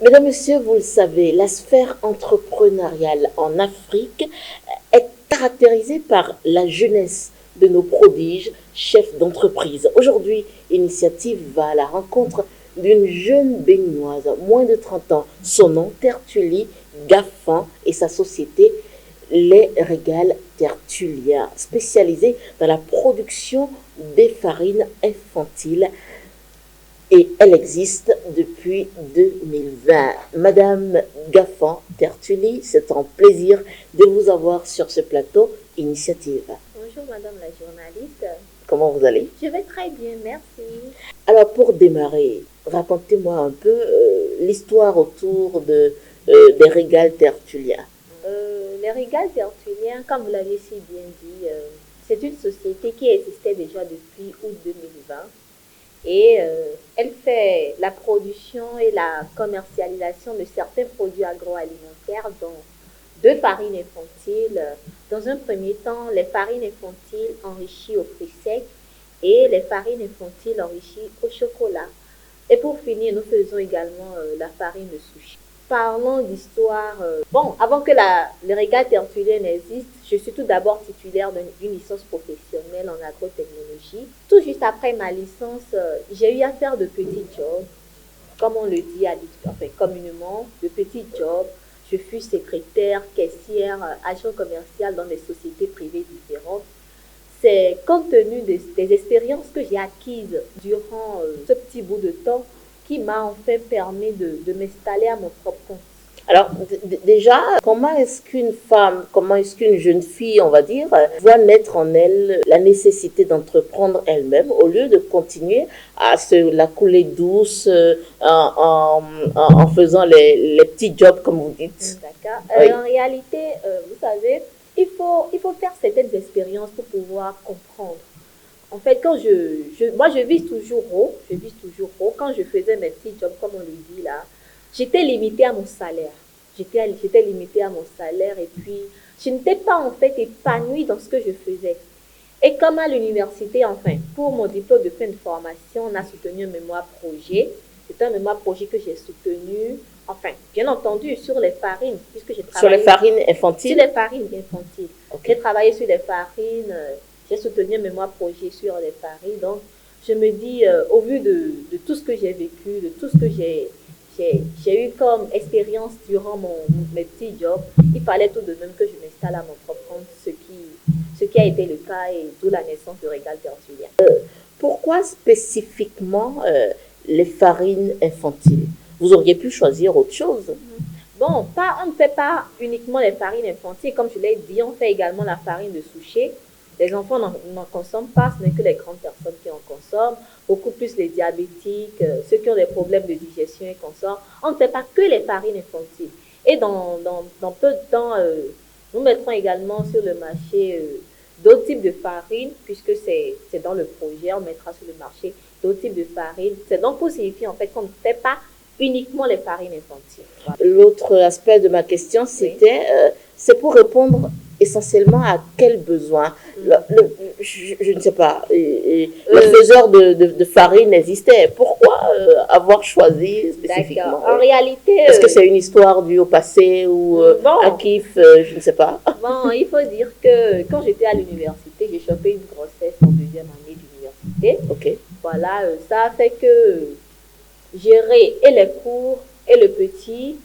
Mesdames, Messieurs, vous le savez, la sphère entrepreneuriale en Afrique est caractérisée par la jeunesse de nos prodiges chefs d'entreprise. Aujourd'hui, Initiative va à la rencontre d'une jeune béninoise, moins de 30 ans. Son nom, Tertulie Gaffan, et sa société, Les Régales Tertulia, spécialisée dans la production des farines infantiles, et elle existe depuis 2020. Madame Gaffan Tertulli, c'est un plaisir de vous avoir sur ce plateau Initiative. Bonjour Madame la journaliste. Comment vous allez? Je vais très bien, merci. Alors pour démarrer, racontez-moi un peu l'histoire autour des régales tertuliens. Les Régales Tertuliens, comme vous l'avez si bien dit, c'est une société qui existait déjà depuis août 2020 et elle fait la production et la commercialisation de certains produits agroalimentaires, dont deux farines infantiles. Dans un premier temps, les farines infantiles enrichies aux fruits secs et les farines infantiles enrichies au chocolat. Et pour finir, nous faisons également la farine de sushi. Parlons d'histoire. Bon, avant que le régal tertulien n'existe, je suis tout d'abord titulaire d'une licence professionnelle en agrotechnologie. Tout juste après ma licence, j'ai eu à faire de petits jobs, comme on le dit enfin, communément, de petits jobs. Je fus secrétaire, caissière, agent commercial dans des sociétés privées différentes. C'est compte tenu des expériences que j'ai acquises durant ce petit bout de temps qui m'a enfin permis de m'installer à mon propre compte. Alors déjà, comment est-ce qu'une femme, comment est-ce qu'une jeune fille, on va dire, voit naître en elle la nécessité d'entreprendre elle-même au lieu de continuer à se la couler douce en faisant les petits jobs comme vous dites? D'accord. Oui. En réalité, vous savez, il faut faire certaines expériences pour pouvoir comprendre. En fait, moi, je vise toujours haut. Je vise toujours haut. Quand je faisais mes petits jobs, comme on le dit là, j'étais limitée à mon salaire. J'étais limitée à mon salaire et puis je n'étais pas en fait épanouie dans ce que je faisais. Et comme à l'université, enfin, pour mon diplôme de fin de formation, on a soutenu un mémoire projet. C'est un mémoire projet que j'ai soutenu, enfin, bien entendu, sur les farines, puisque j'ai Sur les travaillé farines sur infantiles? les farines infantiles. Ok. J'ai travaillé sur les farines, j'ai soutenu un mémoire projet sur les farines. Donc, je me dis, au vu de tout ce que j'ai vécu, de tout ce que j'ai eu comme expérience durant mes petits jobs, il fallait tout de même que je m'installe à mon propre compte, ce qui a été le cas et d'où la naissance de Régal Tertulien. Pourquoi spécifiquement les farines infantiles? Vous auriez pu choisir autre chose. Bon, on ne fait pas uniquement les farines infantiles, comme je l'ai dit, on fait également la farine de souchet. Les enfants n'en consomment pas, ce n'est que les grandes personnes qui en consomment, beaucoup plus les diabétiques, ceux qui ont des problèmes de digestion et consorts. On ne fait pas que les farines infantiles. Et dans peu de temps, nous mettrons également sur le marché d'autres types de farines, puisque c'est dans le projet, on mettra sur le marché d'autres types de farines. C'est donc pour signifier en fait qu'on ne fait pas uniquement les farines infantiles. Voilà. L'autre aspect de ma question, c'était, c'est pour répondre essentiellement à quel besoin? Je ne sais pas, le faiseur de farine existait. Pourquoi avoir choisi spécifiquement? D'accord. En réalité, est-ce que c'est une histoire due au passé ou un kiff? Je ne sais pas. Bon, il faut dire que quand j'étais à l'université, j'ai chopé une grossesse en deuxième année d'université. Ok. Voilà, ça a fait que gérer et les cours et le petit,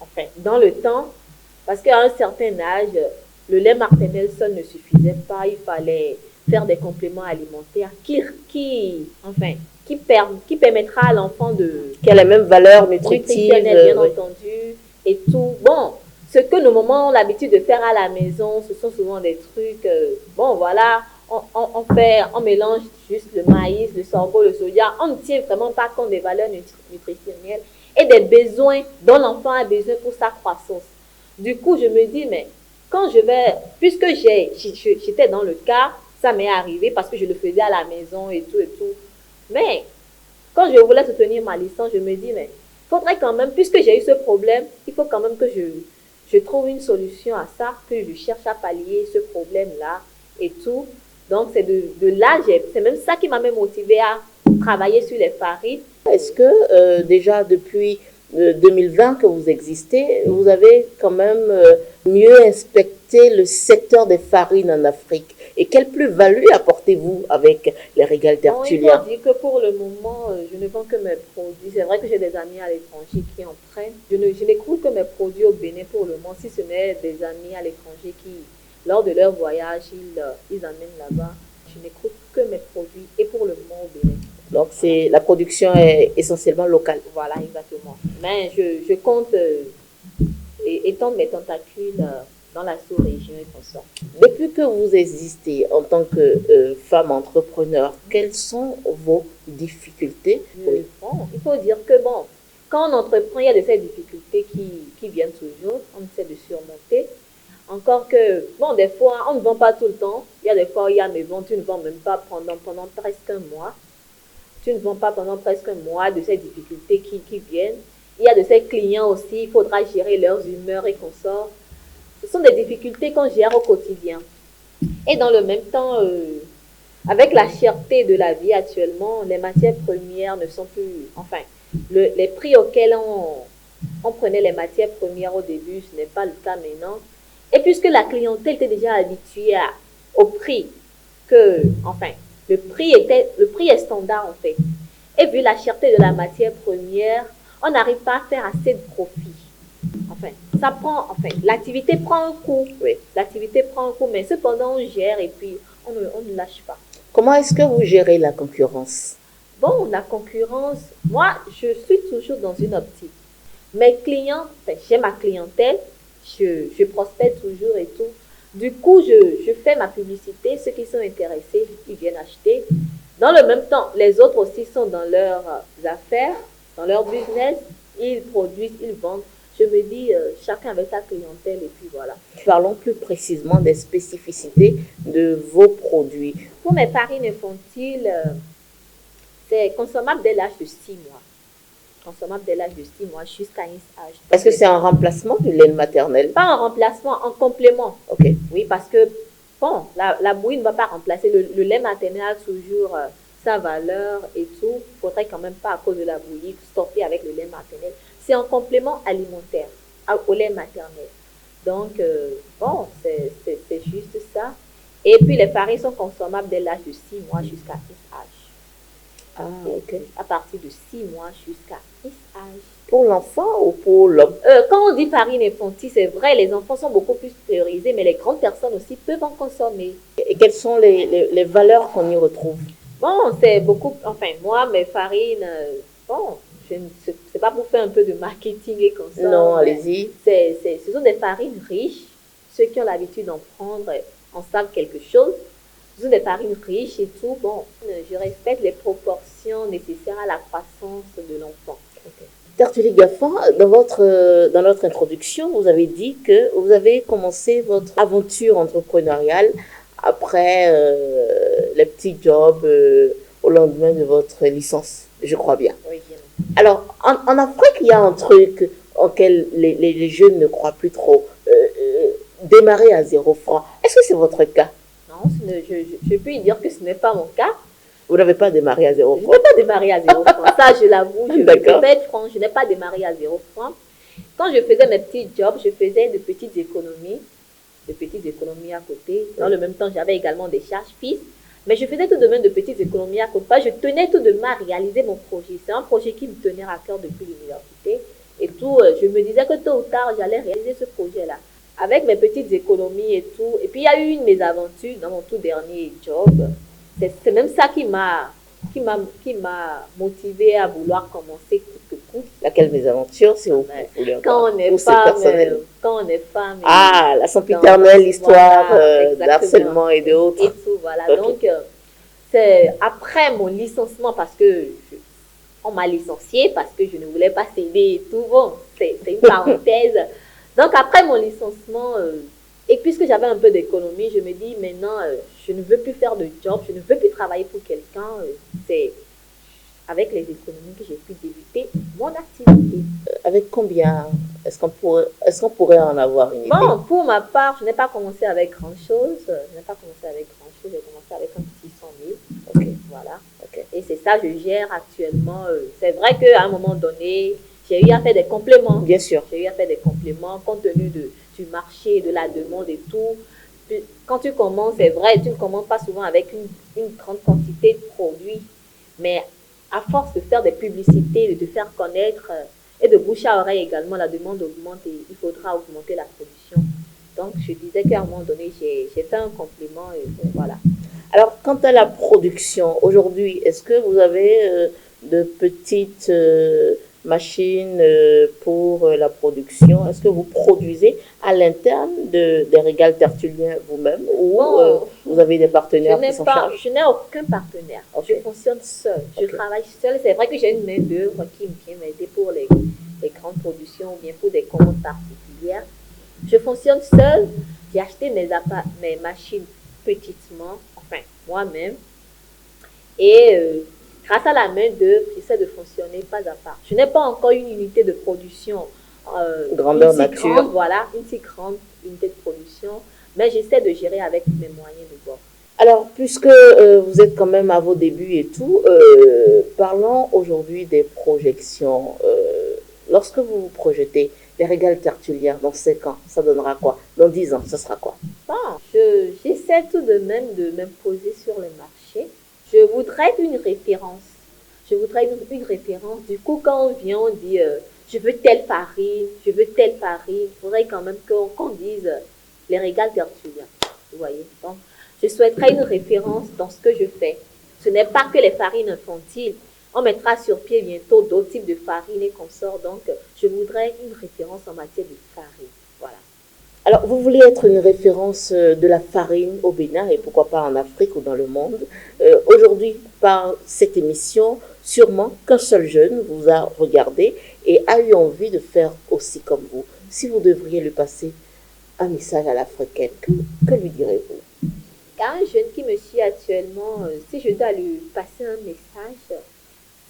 enfin, dans le temps, parce qu'à un certain âge, le lait maternel seul ne suffisait pas, il fallait faire des compléments alimentaires enfin, qui permettra à l'enfant de... Qui a la même valeur nutritive. Bien entendu, et tout. Bon, ce que nos mamans ont l'habitude de faire à la maison, ce sont souvent des trucs, bon, voilà, on mélange juste le maïs, le sorgho, le soja. On ne tient vraiment pas compte des valeurs nutritionnelles et des besoins dont l'enfant a besoin pour sa croissance. Du coup, je me dis, mais quand puisque j'étais dans le cas, ça m'est arrivé parce que je le faisais à la maison et tout et tout. Mais quand je voulais soutenir ma licence, je me dis, mais il faudrait quand même, puisque j'ai eu ce problème, il faut quand même que je trouve une solution à ça, que je cherche à pallier ce problème-là et tout. Donc, c'est de là, c'est même ça qui m'a même motivée à travailler sur les farines. Est-ce que déjà depuis 2020 que vous existez, vous avez quand même mieux inspecté le secteur des farines en Afrique. Et quelle plus-value apportez-vous avec les Régal Bon, il Tertulia? faut dire que pour le moment, je ne vends que mes produits. C'est vrai que j'ai des amis à l'étranger qui en prennent. Je n'écoute que mes produits au Bénin pour le moment, si ce n'est des amis à l'étranger qui, lors de leur voyage, ils amènent là-bas. Je n'écoute que mes produits et pour le moment au Bénin. Donc, la production est essentiellement locale. Voilà, exactement. Mais je compte étendre mes tentacules dans la sous-région et consorts. Depuis que vous existez en tant que femme entrepreneur, quelles sont vos difficultés? Bon, il faut dire que bon, quand on entreprend, il y a de ces difficultés qui viennent toujours, on essaie de surmonter. Encore que, bon, des fois, on ne vend pas tout le temps. Il y a des fois, il y a mes ventes, tu ne vends même pas pendant presque un mois. Tu ne vends pas pendant presque un mois de ces difficultés qui viennent. Il y a de ces clients aussi, il faudra gérer leurs humeurs et consorts. Ce sont des difficultés qu'on gère au quotidien. Et dans le même temps, avec la cherté de la vie actuellement, les matières premières ne sont plus... Enfin, les prix auxquels on prenait les matières premières au début, ce n'est pas le cas maintenant. Et puisque la clientèle était déjà habituée au prix que... Enfin, le prix est standard en fait. Et vu la cherté de la matière première, on n'arrive pas à faire assez de profit. Enfin, l'activité prend un coup. Oui, l'activité prend un coup, mais cependant, on gère et puis on ne lâche pas. Comment est-ce que vous gérez la concurrence? Bon, la concurrence, moi, je suis toujours dans une optique. Mes clients, enfin, j'ai ma clientèle, je prospecte toujours et tout. Du coup, je fais ma publicité. Ceux qui sont intéressés, ils viennent acheter. Dans le même temps, les autres aussi sont dans leurs affaires, dans leur business. Ils produisent, ils vendent. Je me dis, chacun avec sa clientèle et puis voilà. Parlons plus précisément des spécificités de vos produits. Pour mes farines infantiles, c'est consommable dès l'âge de 6 mois. Consommable dès l'âge de 6 mois jusqu'à un âge. Est-ce que c'est un remplacement du lait maternel? Pas un remplacement, en complément. Ok. Oui, parce que, bon, la bouillie ne va pas remplacer. Le lait maternel a toujours sa valeur et tout. Il ne faudrait quand même pas, à cause de la bouillie, stopper avec le lait maternel. C'est un complément alimentaire au lait maternel. Donc, bon, c'est juste ça. Et puis, les farines sont consommables dès l'âge de 6 mois jusqu'à 6 âges. Ah, ok. À partir de 6 mois jusqu'à 6 âges. Pour l'enfant ou pour l'homme? Quand on dit farine infantile, c'est vrai, les enfants sont beaucoup plus priorisés, mais les grandes personnes aussi peuvent en consommer. Et quelles sont les valeurs qu'on y retrouve? Bon, c'est beaucoup... Enfin, moi, mes farines... bon, c'est pas pour faire un peu de marketing et comme ça. Non, allez-y. Ce sont des farines riches. Ceux qui ont l'habitude d'en prendre en savent quelque chose. Ce sont des farines riches et tout. Bon, je respecte les proportions nécessaires à la croissance de l'enfant. Okay. Tertulie Gaffan, dans notre introduction, vous avez dit que vous avez commencé votre aventure entrepreneuriale après les petits jobs au lendemain de votre licence, je crois bien. Oui, bien. Alors, en Afrique, il y a un truc auquel les jeunes ne croient plus trop. Démarrer à 0 francs. Est-ce que c'est votre cas? Non, je peux dire que ce n'est pas mon cas. Vous n'avez pas démarré à 0 francs? Je n'ai pas démarré à 0 francs. Ça, je l'avoue. Je peux être franc. Je n'ai pas démarré à 0 francs. Quand je faisais mes petits jobs, je faisais de petites économies à côté. Dans le même temps, j'avais également des charges fixes. Mais je faisais tout de même de petites économies à côté. Je tenais tout de même à réaliser mon projet. C'est un projet qui me tenait à cœur depuis l'université. Et tout, je me disais que tôt ou tard, j'allais réaliser ce projet-là. Avec mes petites économies et tout. Et puis, il y a eu une mésaventures dans mon tout dernier job. C'est même ça qui m'a motivée à vouloir commencer coûte que coûte. Laquelle mésaventure, si vous voulez? Quand on est femme. Ah, la sempiternelle histoire d'harcèlement et d'autres. Et tout, voilà. Okay. Donc, c'est après mon licenciement, parce que on m'a licenciée, parce que je ne voulais pas céder et tout. Bon, c'est une parenthèse. Donc, après mon licenciement, et puisque j'avais un peu d'économie, je me dis maintenant, je ne veux plus faire de job, je ne veux plus travailler pour quelqu'un. C'est avec les économies que j'ai pu débuter mon activité. Avec combien est-ce qu'on pourrait en avoir une idée? Bon, pour ma part, je n'ai pas commencé avec grand-chose. J'ai commencé avec un petit 100 000. Ok. Voilà. Okay. Et c'est ça que je gère actuellement. C'est vrai qu'à un moment donné, j'ai eu à faire des compléments. Bien sûr. J'ai eu à faire des compléments compte tenu du marché, de la demande et tout. Quand tu commences, c'est vrai, tu ne commences pas souvent avec une grande quantité de produits, mais à force de faire des publicités, de te faire connaître et de bouche à oreille également, la demande augmente et il faudra augmenter la production. Donc, je disais qu'à un moment donné, j'ai fait un complément et voilà. Alors, quant à la production, aujourd'hui, est-ce que vous avez de petites machines pour la production? Est-ce que vous produisez à l'interne des régals tertuliens vous-même ou Bon, vous avez des partenaires qui s'en chargent? Je n'ai aucun partenaire. Okay. Je fonctionne seule. Je Okay. travaille seule. C'est vrai que j'ai une main-d'œuvre qui vient m'aider pour les grandes productions ou bien pour des commandes particulières. Je fonctionne seule. J'ai acheté mes machines petitement, enfin moi-même. Et grâce à la main-d'œuvre, j'essaie de fonctionner pas à pas. Je n'ai pas encore une unité de production grandeur nature. Grande, voilà, une si grande unité de production, mais j'essaie de gérer avec mes moyens de bord. Alors, puisque vous êtes quand même à vos débuts et tout, parlons aujourd'hui des projections. Lorsque vous vous projetez les régals tertuliens dans 5 ans, ça donnera quoi? Dans 10 ans, ce sera quoi? Bon, j'essaie tout de même de m'imposer sur le marché. Je voudrais une référence. Je voudrais une référence. Du coup, quand on vient, on dit je veux telle farine, je veux telle farine. Il faudrait quand même qu'on dise les régals tertuliens. Vous voyez? Donc, je souhaiterais une référence dans ce que je fais. Ce n'est pas que les farines infantiles. On mettra sur pied bientôt d'autres types de farines et consorts. Donc, je voudrais une référence en matière de farine. Voilà. Alors, vous voulez être une référence de la farine au Bénin et pourquoi pas en Afrique ou dans le monde. Aujourd'hui, par cette émission, sûrement qu'un seul jeune vous a regardé et a eu envie de faire aussi comme vous. Si vous devriez lui passer un message à l'Africaine, que lui direz-vous? Car un jeune qui me suit actuellement, si je dois lui passer un message,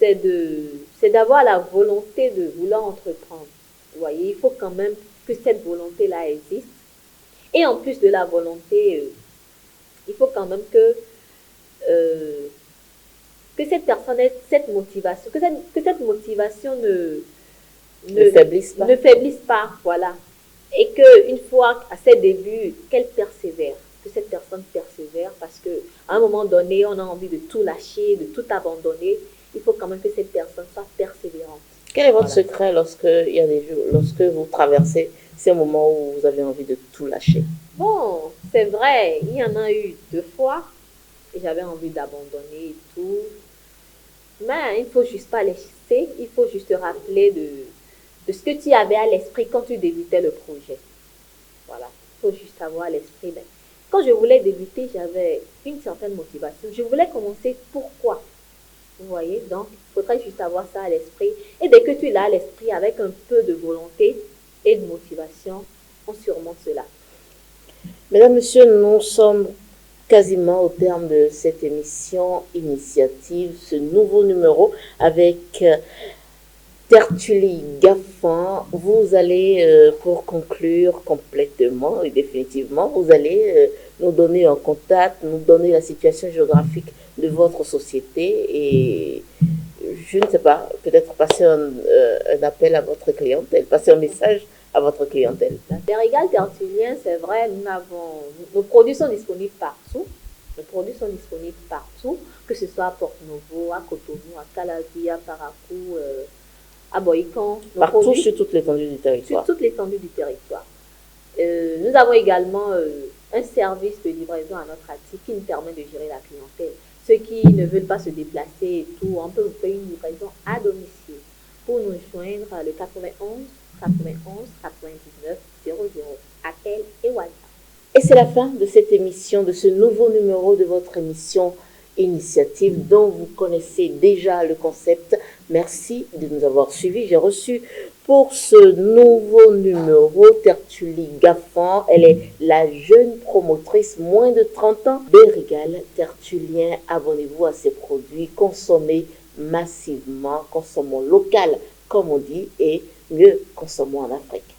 c'est d'avoir la volonté de vouloir entreprendre. Vous voyez, il faut quand même que cette volonté-là existe. Et en plus de la volonté, il faut quand même que cette personne ait cette motivation, que cette motivation ne faiblisse pas, voilà. Et qu'une fois à ses débuts, qu'elle persévère, que cette personne persévère, parce qu'à un moment donné, on a envie de tout lâcher, de tout abandonner. Il faut quand même que cette personne soit persévérante. Quel est votre secret lorsque vous traversez ces moments où vous avez envie de tout lâcher? Bon, c'est vrai, il y en a eu 2 fois et j'avais envie d'abandonner et tout. Mais il ne faut juste pas laisser, il faut juste te rappeler de ce que tu avais à l'esprit quand tu débutais le projet. Voilà, il faut juste avoir à l'esprit. Quand je voulais débuter, j'avais une certaine motivation. Je voulais commencer pourquoi? Vous voyez, donc il faudrait juste avoir ça à l'esprit. Et dès que tu l'as à l'esprit avec un peu de volonté et de motivation, on surmonte cela. Mesdames, Messieurs, nous sommes quasiment au terme de cette émission initiative, ce nouveau numéro avec Tertulie Gaffan. Vous allez, pour conclure complètement et définitivement, vous allez nous donner un contact, nous donner la situation géographique de votre société et je ne sais pas, peut-être passer un appel à votre clientèle, passer un message à votre clientèle. Les régals tertuliens, c'est vrai, nos produits sont disponibles partout. Que ce soit à Porto-Novo, à Cotonou, à Calavi, à Parakou, à Boïcan. Partout sur toute l'étendue du territoire. Sur toute l'étendue du territoire. Nous avons également un service de livraison à notre actif qui nous permet de gérer la clientèle. Ceux qui ne veulent pas se déplacer et tout, on peut vous faire une livraison à domicile. Pour nous joindre, le 91 99 00. Appel et WhatsApp. Et c'est la fin de cette émission, de ce nouveau numéro de votre émission Initiative dont vous connaissez déjà le concept. Merci de nous avoir suivis. J'ai reçu pour ce nouveau numéro Tertulie Gaffan. Elle est la jeune promotrice, moins de 30 ans, des régals tertuliens. Abonnez-vous à ces produits, consommez massivement, consommons local, comme on dit, et mieux consommons en Afrique.